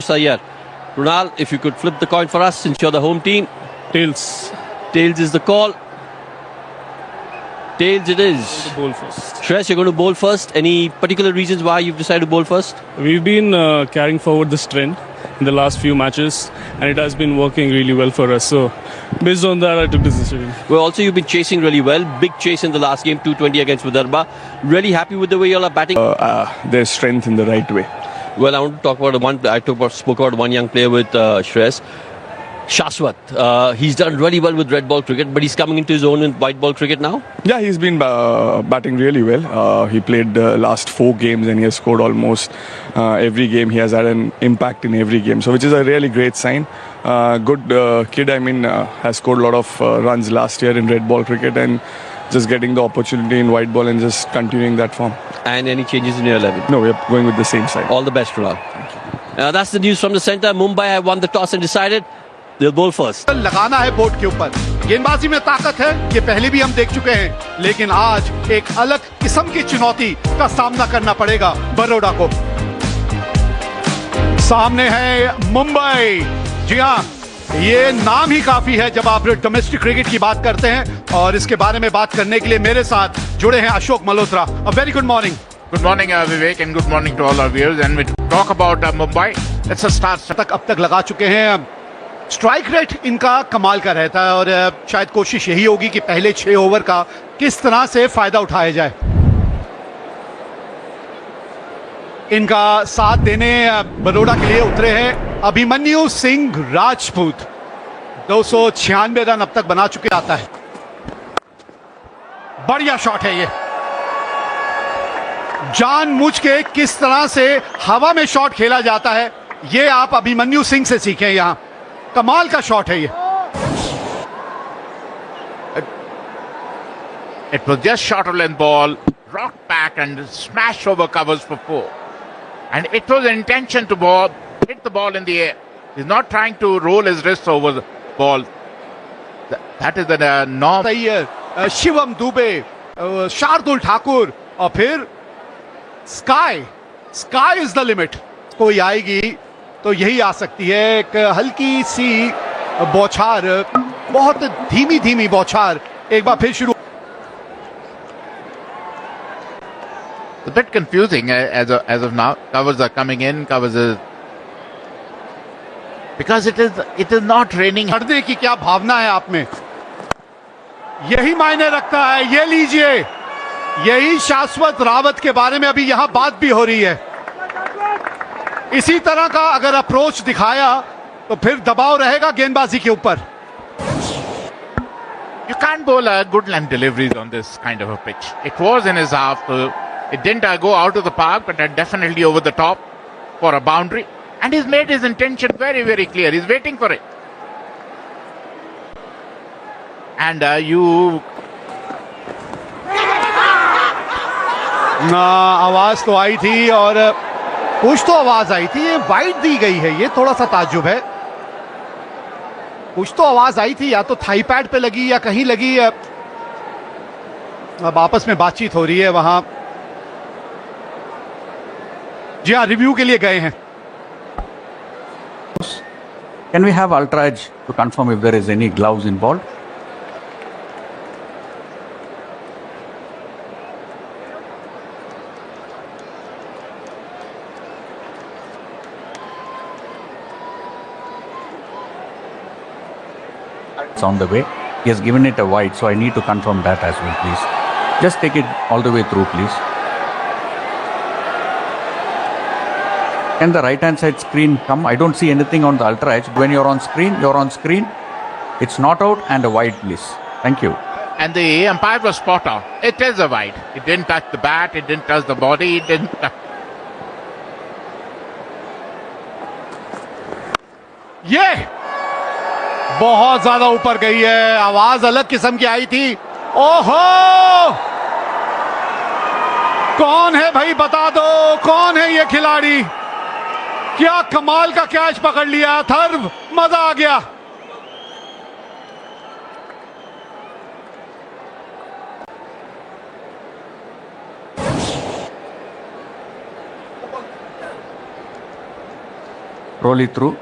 Sayyar. Runal, if you could flip the coin for us since you're the home team. Tails. Tails is the call. Tails it is. Bowl first. Shreyas, you're going to bowl first. Any particular reasons why you've decided to bowl first? We've been carrying forward this trend in the last few matches, and it has been working really well for us. So, based on that, I took this decision. Well, also you've been chasing really well. Big chase in the last game, 220 against Vidarbha. Really happy with the way you all are batting. There's strength in the right way. Well, I want to talk about spoke about one young player with Shreyas. Shashwat, he's done really well with red ball cricket, but he's coming into his own in white ball cricket now. Yeah, he's been batting really well. He played the last 4 games and he has scored almost every game. He has had an impact in every game, so which is a really great sign. Good kid, has scored a lot of runs last year in red ball cricket and just getting the opportunity in white ball and just continuing that form. And any changes in your 11? No, we're going with the same side. All the best, Runal. Thank you. That's the news from the centre. Mumbai have won the toss and decided they'll bowl first. लगाना है board के ऊपर। गेंदबाजी में ताकत है, ये पहले भी हम देख चुके हैं, लेकिन आज एक अलग किस्म की चुनौती का सामना करना पड़ेगा बड़ौदा को। सामने है मुंबई। जी हाँ, ये नाम ही काफी है जब आप डोमेस्टिक क्रिकेट की बात करते हैं, और इसके बारे में बात करने के लिए मेरे साथ जुड़े हैं Ashok Malhotra. A very good morning. Good morning, Vivek, and good morning to all our viewers. And we talk about Mumbai. Let's just start. अब तक लगा चुके हैं। स्ट्राइक रेट इनका कमाल का रहता है, और शायद कोशिश यही होगी कि पहले 6 ओवर का किस तरह से फायदा उठाया जाए। इनका साथ देने बड़ौदा के लिए उतरे हैं अभिमन्यु सिंह राजपूत। 296 रन अब तक बना चुके आता है। बढ़िया शॉट है ये। जानबूझ के किस तरह से हवा में शॉट खेला जाता है, ये आप अभिमन्यु सिंह से सीखें। यहां कमाल का शॉट है ये। It was just short of length ball, rocked back and smashed over covers for 4. And it was an intention to hit the ball in the air. He's not trying to roll his wrists over the ball. That is the norm. तैयार शिवम दुबे, शार्दुल ठाकुर, और फिर sky is the limit. कोई आएगी तो यही आ सकती है। एक हल्की सी बौछार, बहुत धीमी धीमी बौछार, एक बार फिर शुरू। It's a bit confusing as of now. Covers are coming in, because it is not raining. हटने की क्या भावना है आप में, यही मायने रखता है। ये लीजिए, यही शाश्वत रावत के बारे में अभी यहां बात भी हो रही है। इसी तरह का अगर अप्रोच दिखाया तो फिर दबाव रहेगा गेंदबाजी के ऊपर। You can't bowl good length deliveries on this kind of a pitch. It was in his half. It didn't go out of the park, but definitely over the top for a boundary. And he's made his intention very, very clear. He's waiting for it. And आवाज तो आई थी, और कुछ तो आवाज आई थी। ये wide दी गई है, ये थोड़ा सा ताज्जुब है। कुछ तो आवाज आई थी, या तो थाई पैड पे लगी या कहीं लगी। अब आपस में बातचीत हो रही है वहां। जी हाँ, रिव्यू के लिए गए हैं। Can we have Ultra Edge to confirm if there is any gloves involved? It's on the way. He has given it a wide, so I need to confirm that as well, please. Just take it all the way through, please. Can the right hand side screen come? I don't see anything on the Ultra Edge. When you're on screen, you're on screen. It's not out and a wide, please. Thank you. And the umpire was spot on. It is a wide. It didn't touch the bat. It didn't touch the body. It didn't touch. ये बहुत ज्यादा ऊपर गई है। आवाज अलग किस्म की आई थी। ओहो, कौन है भाई, बता दो कौन है ये खिलाड़ी। क्या कमाल का कैच पकड़ लिया, थर्व, मजा आ गया। roll it through.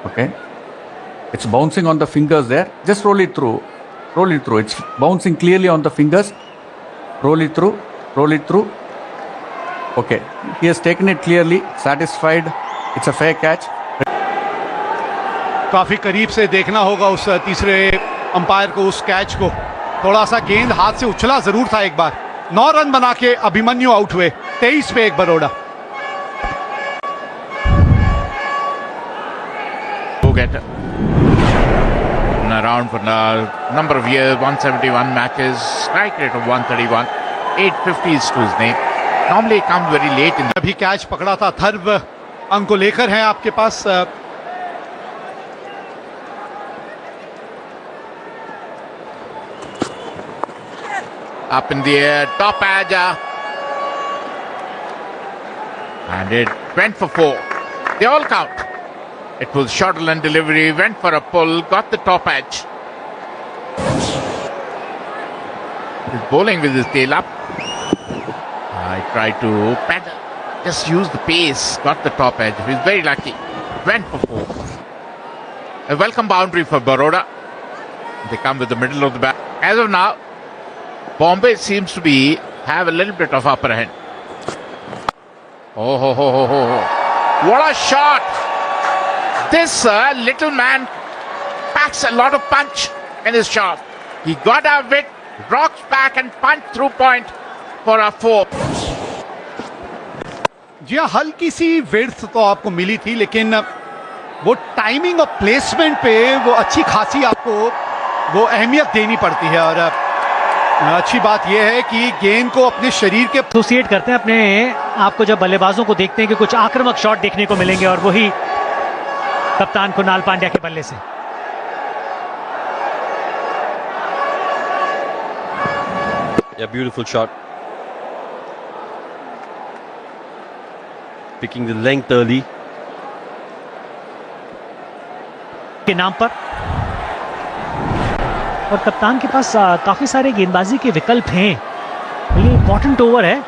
Okay, it's bouncing on the fingers there. Just roll it through. Roll it through. It's bouncing clearly on the fingers. Roll it through. Roll it through. Okay, he has taken it clearly. Satisfied. It's a fair catch. काफी करीब से देखना होगा उस तीसरे umpire को, उस catch को। थोड़ा सा गेंद हाथ से उछला जरूर था एक बार। 9 रन बना के अभिमन्यु आउट हुए, 23 पे 1 Baroda. Go-getter. Around for a number of years, 171 matches, strike rate of 131, 850s to his name. Normally he comes very late in the... अभी कैच पकड़ा था। थर्व अंक को लेकर हैं आपके पास। Up in the air, top edge. And it went for 4. They all count. It was shuttle and delivery, went for a pull, got the top edge. He's bowling with his tail up. I tried to pedal, just use the pace, got the top edge. He's very lucky. Went for 4. A welcome boundary for Baroda. They come with the middle of the bat. As of now, Bombay seems to have a little bit of upper hand. Oh, ho, ho, ho, ho. What a shot! This little man packs a lot of punch in his shot. He got out of it, rocks back and punch through point for a 4. जी हाँ, हल्की सी width तो आपको मिली थी, लेकिन वो timing और placement पे वो अच्छी खासी आपको वो अहमियत देनी पड़ती है। और अच्छी बात यह है कि गेंद को अपने शरीर के एसोसिएट करते हैं अपने आप को जब बल्लेबाजों को देखते हैं कि कुछ आक्रामक शॉट देखने को मिलेंगे, और वही कप्तान कुणाल पांड्या के बल्ले से। Yeah, beautiful shot. Picking the length early. के नाम पर, और कप्तान के पास काफी सारे गेंदबाजी के विकल्प हैं। ये इंपॉर्टेंट ओवर है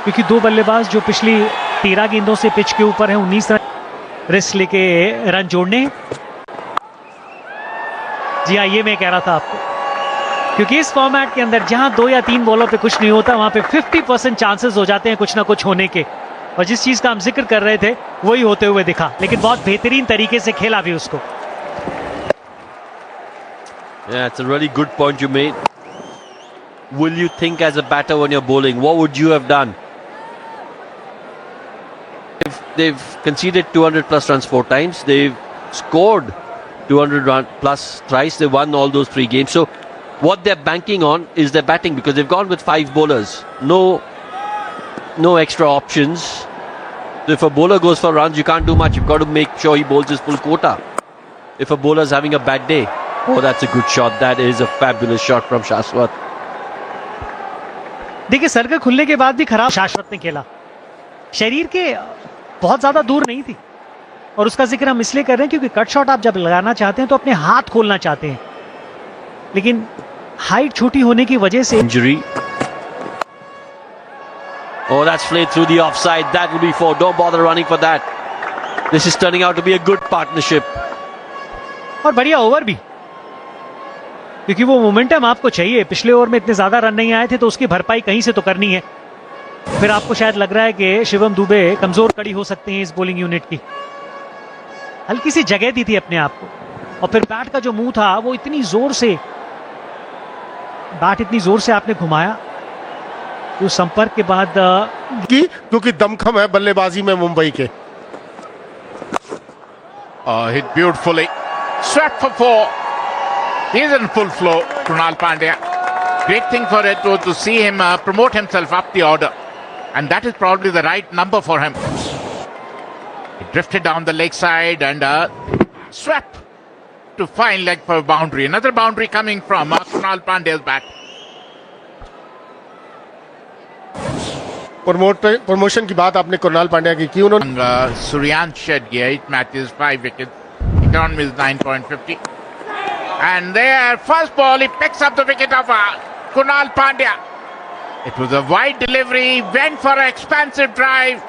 क्योंकि 2 बल्लेबाज जो पिछली 13 गेंदों से पिच के ऊपर हैं, 19 रन रिस्क लेके रन जोड़ने। जी हाँ, ये मैं कह रहा था आपको, क्योंकि इस फॉर्मेट के अंदर जहां 2 या 3 बॉलों पे कुछ नहीं होता, वहां पे 50% चांसेस हो जाते हैं कुछ ना कुछ होने के। और जिस चीज का हम जिक्र कर रहे थे वही होते हुए दिखा, लेकिन बहुत बेहतरीन तरीके से खेला भी उसको। Yeah, it's a really good point you made. Will you think as a batter when you're bowling, what would you have done? If they've conceded 200 plus runs 4 times, they've scored 200 run plus thrice, they won all those 3 games. So what they're banking on is their batting, because they've gone with 5 bowlers. No extra options. So if a bowler goes for runs, you can't do much. You've got to make sure he bowls his full quota. If a bowler's having a bad day, oh, that's a good shot. That is a fabulous shot from Shashwat. देखिए, circle खुलने के बाद भी खराब शाश्वत ने खेला, शरीर के बहुत ज्यादा दूर नहीं थी। और उसका जिक्र हम इसलिए कर रहे हैं क्योंकि कट शॉट आप जब लगाना चाहते हैं तो अपने हाथ खोलना चाहते हैं, लेकिन हाइट छोटी होने की वजह से Injury. Oh, that's played through the offside. That will be 4. Don't bother running for that. This is turning out to be a good partnership. और बढ़िया ओवर भी, क्योंकि वो मोमेंटम आपको चाहिए। पिछले ओवर में इतने ज्यादा रन नहीं आए थे, तो उसकी भरपाई कहीं से तो करनी है। फिर आपको शायद लग रहा है कि शिवम दुबे कमजोर कड़ी हो सकते हैं इस बॉलिंग यूनिट की। हल्की सी जगह दी थी अपने आप को, और फिर बैट का जो मुंह था वो इतनी जोर से आपने घुमाया, उस संपर्क के बाद क्योंकि दमखम है बल्लेबाजी में मुंबई के। Hit beautifully. Swept for 4. He's in full flow, Krunal Pandya. Great thing for it was to see him promote himself up the order. And that is probably the right number for him. He drifted down the leg side and swept to fine leg for a boundary. Another boundary coming from Krunal Pandya's bat. Promotion की बात आपने कुणाल पांड्या की उन्होंने Suryansh shed 8 matches, 5 wickets. Economy is 9.50. And there, first ball, he picks up the wicket of Krunal Pandya. It was a wide delivery, went for an expansive drive,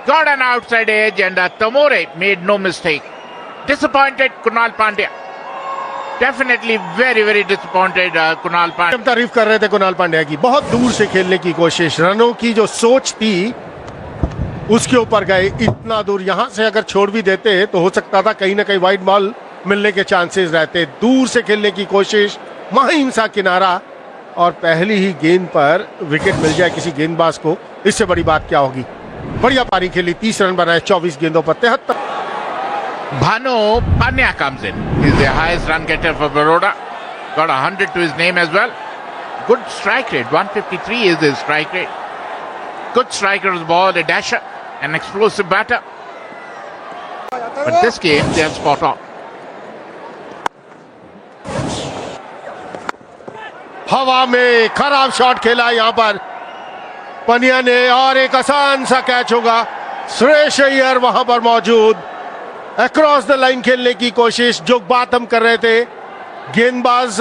got an outside edge, and Tamore made no mistake. Disappointed Kunal Pandya. Definitely very, very disappointed Kunal Pandya. हम तारीफ कर रहे थे कुणाल पांड्या की, बहुत दूर से खेलने की कोशिश, रनों की जो सोच थी उसके ऊपर गए इतना दूर। यहां से अगर छोड़ भी देते तो हो सकता था कहीं ना कहीं वाइड बॉल मिलने के चांसेस रहते। दूर से खेलने की कोशिश, माहिम सा किनारा, और पहली ही गेंद पर विकेट मिल जाए किसी गेंदबाज को, इससे बड़ी बात क्या होगी। बढ़िया पारी खेली, 30 रन बनाए 24 गेंदों पर, 73। Bhanu Pandya comes in. He's the highest run getter for Baroda. Got 100 to his name as well. Good strike rate. 153 is his strike rate. Good striker's ball, a dasher, an explosive batter. But this game, they are spot on. हवा में खराब shot खेला यहां पर पनिया ने, और एक आसान सा कैच होगा। सुरेश अय्यर वहां पर मौजूद, अक्रॉस द लाइन खेलने की कोशिश। जो बात हम कर रहे थे गेंदबाज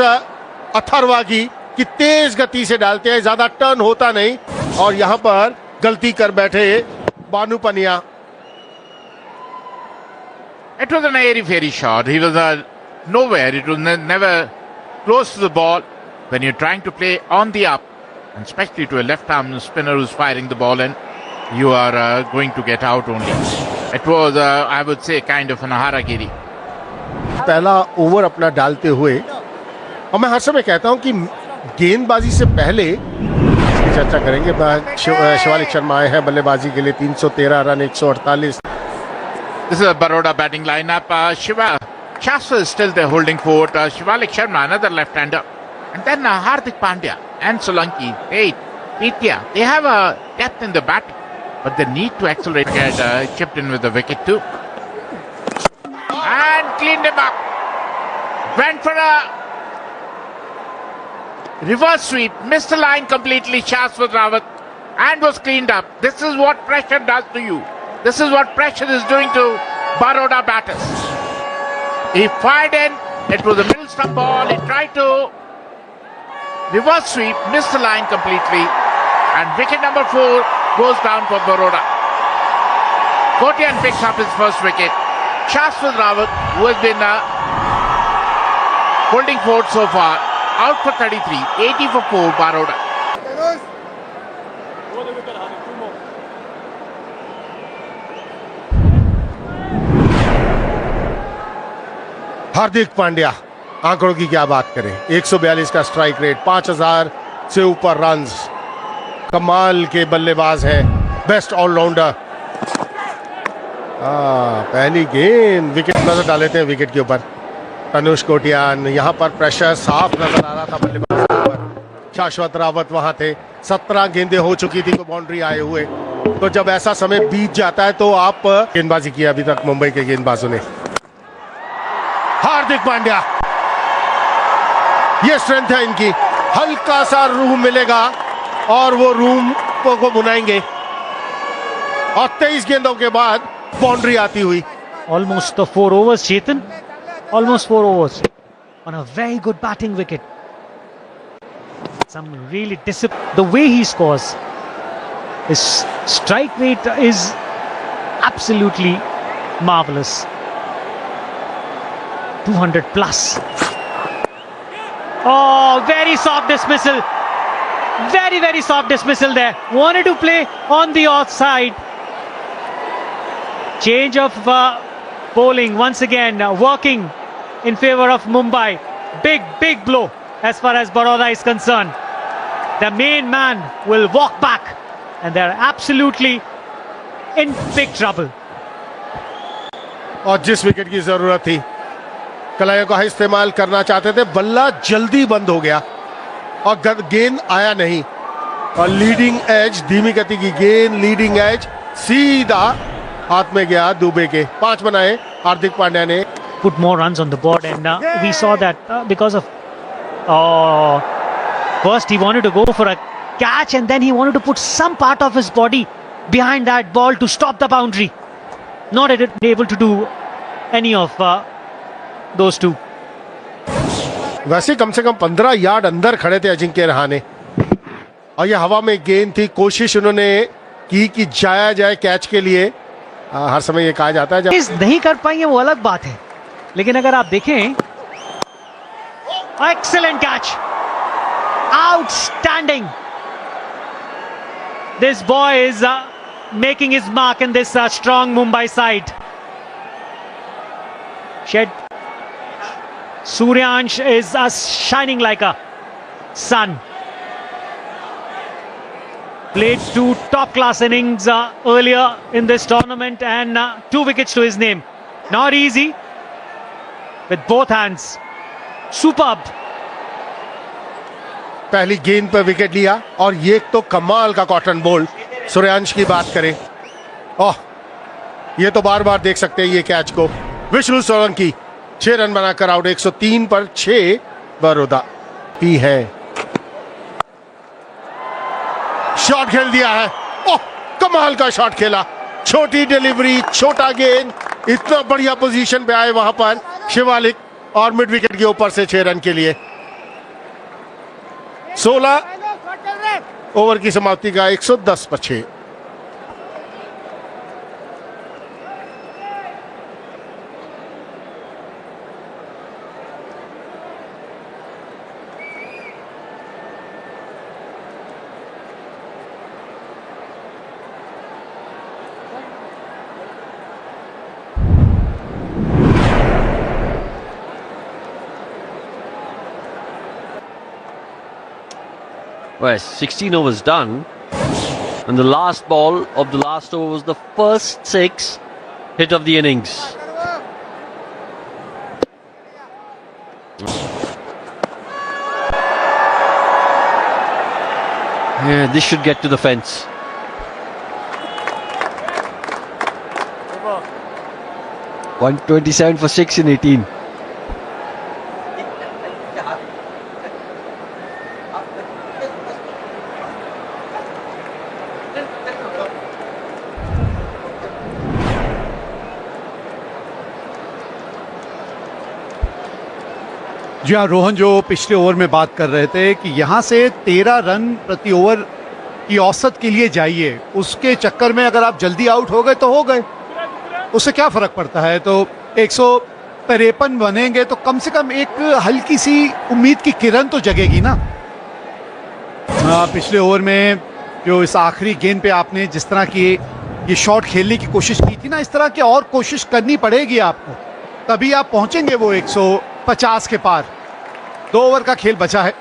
अथर्वा की, कि तेज गति से डालते हैं, ज्यादा टर्न होता नहीं, और यहां पर गलती कर बैठे बानू पनिया। It was an airy-fairy shot. He was nowhere. It was never close to the ball. When you're trying to play on the up, and especially to a left-arm spinner who's firing the ball in, you are going to get out only. It was, I would say, kind of an haragiri. पहला over अपना डालते हुए, और मैं हर समय कहता हूं कि गेंदबाजी से पहले इसकी चर्चा करेंगे। शिवालिक शर्मा आए हैं बल्लेबाजी के लिए, 313 run, 148। This is a Baroda batting lineup. Shastra is still there holding fort. Shivalik Sharma, another left-hander. And then Hardik Pandya and Solanki, Pitya, they have a depth in the batting, but they need to accelerate. Get chipped in with the wicket too. And cleaned him up. Went for a reverse sweep, missed the line completely, Shashwat Rawat, and was cleaned up. This is what pressure does to you. This is what pressure is doing to Baroda batters. He fired in, it was a middle stump ball, he tried to reverse sweep, missed the line completely, and wicket number 4 goes down for Baroda. Kotian picks up his first wicket. Shashwat Rawat, who has been holding fort so far, out for 33, 80 for 4, Baroda. Hardik Pandya, आंकड़ों की क्या बात करें, 142 का strike rate, 5000 से ऊपर runs, कमाल के बल्लेबाज हैं, बेस्ट ऑलराउंडर। पहली गेंद विकेट नजर डाले थे विकेट के ऊपर। तनुष कोटियान, यहां पर प्रेशर साफ नजर आ रहा था बल्लेबाज के ऊपर। शाश्वत रावत वहां थे, 17 गेंदें हो चुकी थी, को बाउंड्री आए हुए। तो जब ऐसा समय बीत जाता है तो आप गेंदबाजी की अभी तक मुंबई के गेंदबाजों ने। हार्दिक पांड्या, ये स्ट्रेंथ है इनकी, हल्का सा रूम मिलेगा और वो रूम को बुनाएंगे। और 23 गेंदों के बाद बाउंड्री आती हुई। Almost the 4 overs, Chetan. Almost 4 overs on a very good batting wicket. Some really discipline. The way he scores, his strike rate is absolutely marvelous. 200 plus. Oh, very soft dismissal. Very, very soft dismissal there. Wanted to play on the offside. Change of bowling once again, working in favor of Mumbai. Big blow as far as Baroda is concerned. The main man will walk back and they're absolutely in big trouble. और जिस wicket की जरूरत थी, कलाइयों का इस्तेमाल करना चाहते थे, बल्ला जल्दी बंद हो गया और गेंद आया नहीं। और लीडिंग एज, धीमी गति की गेंद, लीडिंग एज सीधा हाथ में गया दुबे के। 5 बनाए हार्दिक पांड्या ने। Put more runs on the board, and we saw that because of first he wanted to go for a catch and then he wanted to put some part of his body behind that ball to stop the boundary. Not able to do any of those two. वैसे कम से कम 15 yard अंदर खड़े थे अजिंक्य रहाणे। और ये हवा में गेंद थी, कोशिश उन्होंने की कि जाया जाए कैच के लिए। हर समय ये कहा जाता है जब इस नहीं कर पाएंगे वो अलग बात है, लेकिन अगर आप देखें, excellent catch, outstanding, this boy is making his mark in this strong Mumbai side. Suryansh is shining like a sun. Played 2 top-class innings earlier in this tournament and 2 wickets to his name. Not easy with both hands. Superb. पहली गेंद पर wicket लिया और ये तो कमाल का cotton bolt. Suryansh की बात करें, ओह ये तो बार बार देख सकते हैं ये कैच को। विष्णु सोलंकी 6 रन बनाकर आउट, 103 पर 6 बड़ौदा भी है। शॉट खेल दिया है, ओह कमाल का शॉट खेला, छोटी डिलीवरी, छोटा गेंद, इतना बढ़िया पोजीशन पे आए वहां पर शिवालिक और मिड विकेट के ऊपर से 6 रन के लिए। 16 ओवर की समाप्ति का 110 पर 6। Well, 16 overs done, and the last ball of the last over was the first 6 hit of the innings. Yeah, this should get to the fence. $127 for 6 in 18. जी हाँ रोहन, जो पिछले ओवर में बात कर रहे थे कि यहाँ से 13 रन प्रति ओवर की औसत के लिए जाइए, उसके चक्कर में अगर आप जल्दी आउट हो गए तो हो गए, उससे क्या फर्क पड़ता है। तो 153 बनेंगे तो कम से कम एक हल्की सी उम्मीद की किरण तो जगेगी ना। पिछले ओवर में जो इस आखिरी गेंद पे आपने जिस तरह की ये शॉट खेलने की कोशिश की थी ना, इस तरह की और कोशिश करनी पड़ेगी आपको, तभी आप पहुंचेंगे वो 150 के पार। 2 ओवर का खेल बचा है,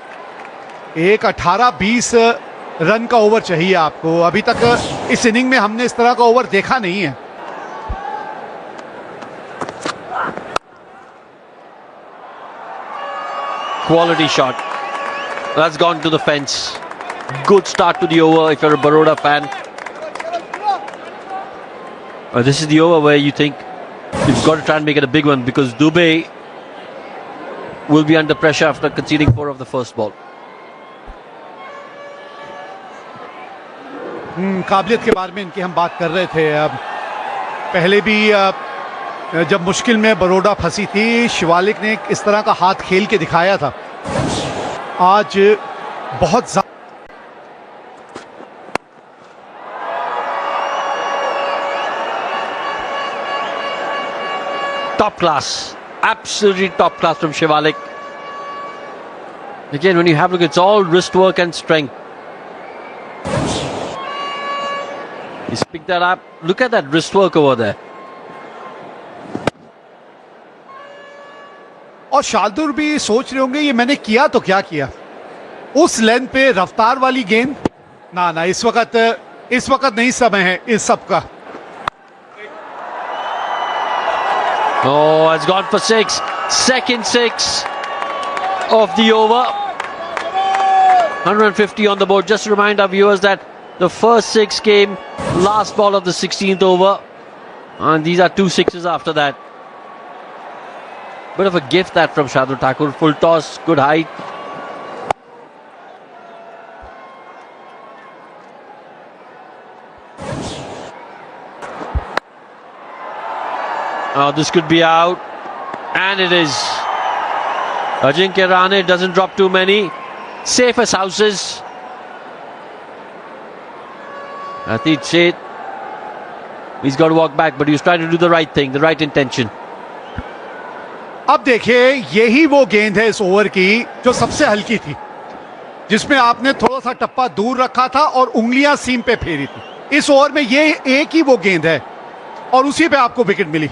एक 18-20 रन का ओवर चाहिए आपको। अभी तक इस इनिंग में हमने इस तरह का ओवर देखा नहीं है। Quality shot. That's gone to the fence. Good start to the over if you're a Baroda fan. This is the over where you think you've got to try and make it a big one, because Dubey will be under pressure after conceding 4 of the first ball. काबिलियत के बारे में इनकी हम बात कर रहे थे। अब पहले भी जब मुश्किल में बड़ौदा फंसी थी, शिवालिक ने इस तरह का हाथ खेल के दिखाया था। आज बहुत Top class, absolutely top class from Shivalik. Again, when you have a look, it's all wrist work and strength. He's picked that up. Look at that wrist work over there. और शार्दुल भी सोच रहे होंगे ये मैंने किया तो क्या किया। उस लेंथ पे रफ्तार वाली गेंद ना इस वक्त नहीं समय है इस सब का। Oh, it's gone for 6. Second 6 of the over. 150 on the board. Just to remind our viewers that the first 6 came last ball of the 16th over, and these are 2 sixes after that. Bit of a gift that from Shardul Thakur. Full toss, good height. Oh, this could be out, and it is. Ajinkya Rahane doesn't drop too many. Safe as houses. Atit Sheth, he's got to walk back, but he was trying to do the right thing, the right intention. अब देखिए, यही वो गेंद है इस over की जो सबसे हल्की थी, जिसमें आपने थोड़ा सा टप्पा दूर रखा था और उंगलियां सीम पे फेरी थी। इस ओवर में ये एक ही वो गेंद है और उसी पे आपको विकेट मिली।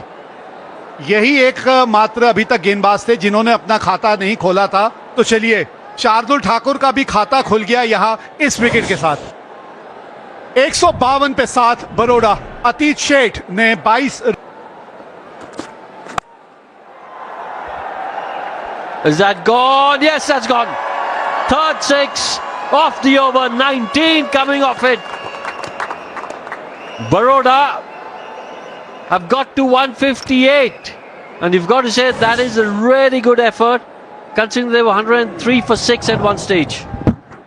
यही एक मात्र अभी तक गेंदबाज थे जिन्होंने अपना खाता नहीं खोला था। तो चलिए, शार्दुल ठाकुर का भी खाता खुल गया यहां इस विकेट के साथ। 152 पे 7 बरोड़ा। अतीत शेठ ने 22। Is that gone? Yes, that's gone. Third six off the over, 19 coming off it. Baroda have got to 158, and you've got to say that is a really good effort, considering they were 103 for 6 at one stage.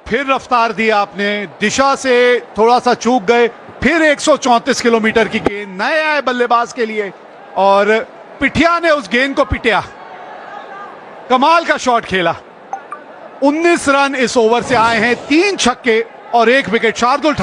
फिर रफ्तार दी आपने, दिशा से थोड़ा सा चूक गए। फिर 134 kilometre की गेंद नए आए बल्लेबाज के लिए और पिठिया ने उस गेंद को पिटिया। कमाल का शॉट खेला। 19 रन इस ओवर से आए हैं, 3 छक्के और 1 विकेट। शार्दुल